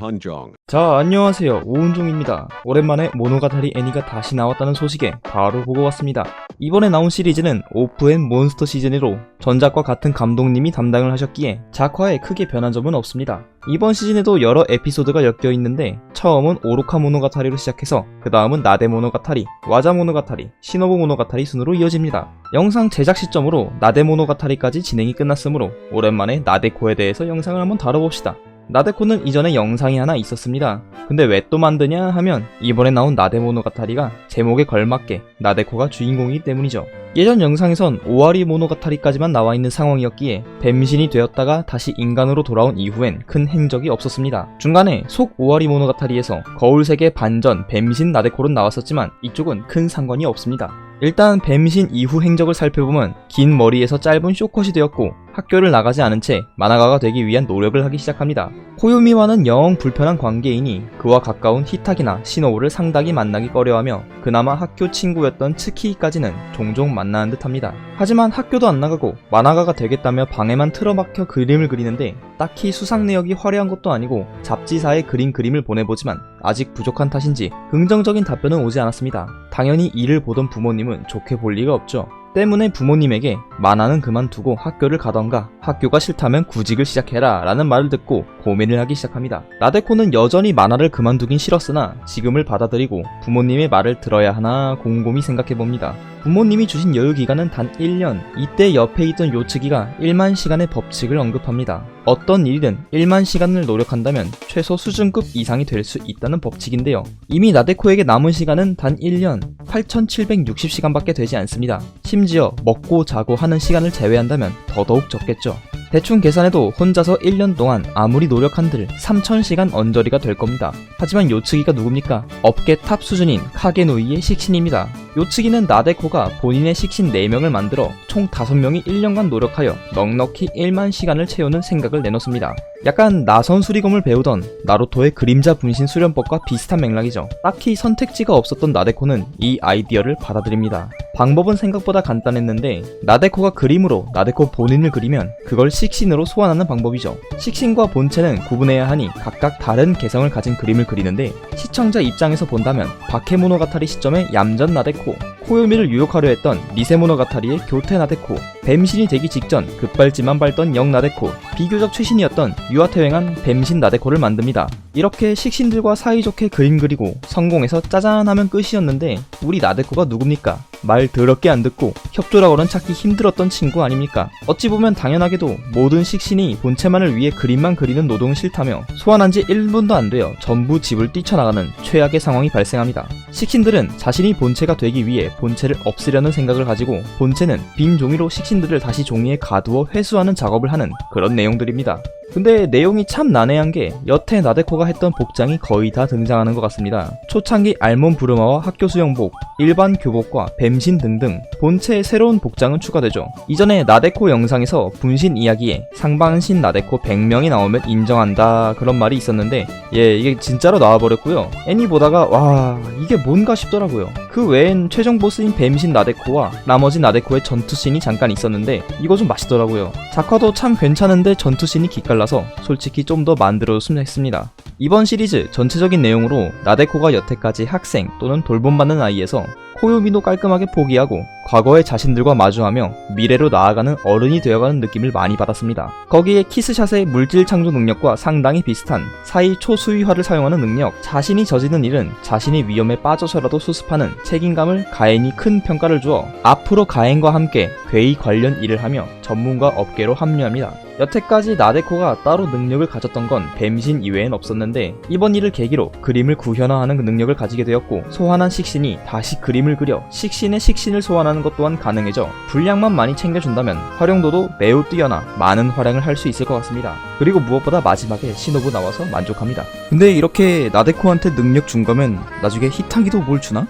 오현종. 자, 안녕하세요. 오은종입니다. 오랜만에 모노가타리 애니가 다시 나왔다는 소식에 바로 보고 왔습니다. 이번에 나온 시리즈는 오프앤 몬스터 시즌으로 전작과 같은 감독님이 담당을 하셨기에 작화에 크게 변한 점은 없습니다. 이번 시즌에도 여러 에피소드가 엮여 있는데 처음은 오로카 모노가타리로 시작해서 그 다음은 나데 모노가타리, 와자 모노가타리, 시노부 모노가타리 순으로 이어집니다. 영상 제작 시점으로 나데 모노가타리까지 진행이 끝났으므로 오랜만에 나데코에 대해서 영상을 한번 다뤄봅시다. 나데코는 이전에 영상이 하나 있었습니다. 근데 왜 또 만드냐 하면 이번에 나온 나데 모노가타리가 제목에 걸맞게 나데코가 주인공이기 때문이죠. 예전 영상에선 오와리 모노가타리까지만 나와있는 상황이었기에 뱀신이 되었다가 다시 인간으로 돌아온 이후엔 큰 행적이 없었습니다. 중간에 속 오와리 모노가타리에서 거울세계 반전 뱀신 나데코로 나왔었지만 이쪽은 큰 상관이 없습니다. 일단 뱀신 이후 행적을 살펴보면 긴 머리에서 짧은 쇼컷이 되었고 학교를 나가지 않은 채 마나가가 되기 위한 노력을 하기 시작합니다. 코요미와는 영 불편한 관계이니 그와 가까운 히타기나 시노부를 상당히 만나기 꺼려하며 그나마 학교 친구였던 츠키까지는 종종 만나는 듯 합니다. 하지만 학교도 안 나가고 마나가가 되겠다며 방에만 틀어박혀 그림을 그리는데 딱히 수상 내역이 화려한 것도 아니고 잡지사에 그린 그림을 보내보지만 아직 부족한 탓인지 긍정적인 답변은 오지 않았습니다. 당연히 이를 보던 부모님은 좋게 볼 리가 없죠. 때문에 부모님에게 만화는 그만두고 학교를 가던가 학교가 싫다면 구직을 시작해라 라는 말을 듣고 고민을 하기 시작합니다. 나데코는 여전히 만화를 그만두긴 싫었으나 지금을 받아들이고 부모님의 말을 들어야 하나 곰곰이 생각해봅니다. 부모님이 주신 여유기간은 단 1년. 이때 옆에 있던 요츠기가 1만 시간의 법칙을 언급합니다. 어떤 일이든 1만 시간을 노력한다면 최소 수준급 이상이 될 수 있다는 법칙인데요. 이미 나데코에게 남은 시간은 단 1년 8760시간밖에 되지 않습니다. 심지어 먹고 자고 하는 시간을 제외한다면 더더욱 적겠죠. 대충 계산해도 혼자서 1년 동안 아무리 노력한들 3000시간 언저리가 될 겁니다. 하지만 요츠기가 누굽니까? 업계 탑 수준인 카게노이의 식신입니다. 요츠기는 나데코가 본인의 식신 4명을 만들어 총 5명이 1년간 노력하여 넉넉히 1만 시간을 채우는 생각을 내놓습니다. 약간 나선 수리검을 배우던 나루토의 그림자 분신 수련법과 비슷한 맥락이죠. 딱히 선택지가 없었던 나데코는 이 아이디어를 받아들입니다. 방법은 생각보다 간단했는데 나데코가 그림으로 나데코 본인을 그리면 그걸 식신으로 소환하는 방법이죠. 식신과 본체는 구분해야 하니 각각 다른 개성을 가진 그림을 그리는데 시청자 입장에서 본다면 바케모노가타리 시점의 얌전 나데코, 코요미를 유혹하려 했던 리세모노가타리의 교테 나데코, 뱀신이 되기 직전 급발진만 밟던 영 나데코, 비교적 최신이었던 유아퇴행한 뱀신 나데코를 만듭니다. 이렇게 식신들과 사이좋게 그림 그리고 성공해서 짜잔 하면 끝이었는데 우리 나데코가 누굽니까? 말 더럽게 안 듣고 협조라고는 찾기 힘들었던 친구 아닙니까? 어찌 보면 당연하게도 모든 식신이 본체만을 위해 그림만 그리는 노동은 싫다며 소환한 지 1분도 안 되어 전부 집을 뛰쳐나가는 최악의 상황이 발생합니다. 식신들은 자신이 본체가 되기 위해 본체를 없애려는 생각을 가지고 본체는 빈 종이로 식신들을 다시 종이에 가두어 회수하는 작업을 하는 그런 내용들입니다. 근데 내용이 참 난해한 게 여태 나데코가 했던 복장이 거의 다 등장하는 것 같습니다. 초창기 알몬 부르마와 학교 수영복, 일반 교복과 뱀신 등등 본체의 새로운 복장은 추가되죠. 이전에 나데코 영상에서 분신 이야기에 상반신 나데코 100명이 나오면 인정한다 그런 말이 있었는데 이게 진짜로 나와버렸고요. 애니 보다가 와 이게 뭔가 싶더라고요. 그 외엔 최종 보스인 뱀신 나데코와 나머지 나데코의 전투씬이 잠깐 있었는데 이거 좀 맛있더라고요. 작화도 참 괜찮은데 전투씬이 기깔나서 솔직히 좀 더 만들어줬으면 했습니다. 이번 시리즈 전체적인 내용으로 나데코가 여태까지 학생 또는 돌봄받는 아이에서 코요미도 깔끔하게 포기하고 과거의 자신들과 마주하며 미래로 나아가는 어른이 되어가는 느낌을 많이 받았습니다. 거기에 키스샷의 물질 창조 능력과 상당히 비슷한 사이 초수위화를 사용하는 능력, 자신이 저지른 일은 자신이 위험에 빠져서라도 수습하는 책임감을 가엔이 큰 평가를 주어 앞으로 가엔과 함께 괴이 관련 일을 하며 전문가 업계로 합류합니다. 여태까지 나데코가 따로 능력을 가졌던 건 뱀신 이외엔 없었는데 이번 일을 계기로 그림을 구현화하는 능력을 가지게 되었고 소환한 식신이 다시 그림을 그려 식신의 식신을 소환하는 것 또한 가능해져 분량만 많이 챙겨준다면 활용도도 매우 뛰어나 많은 활약을 할 수 있을 것 같습니다. 그리고 무엇보다 마지막에 시노부 나와서 만족합니다. 근데 이렇게 나데코한테 능력 준 거면 나중에 히타기도 뭘 주나?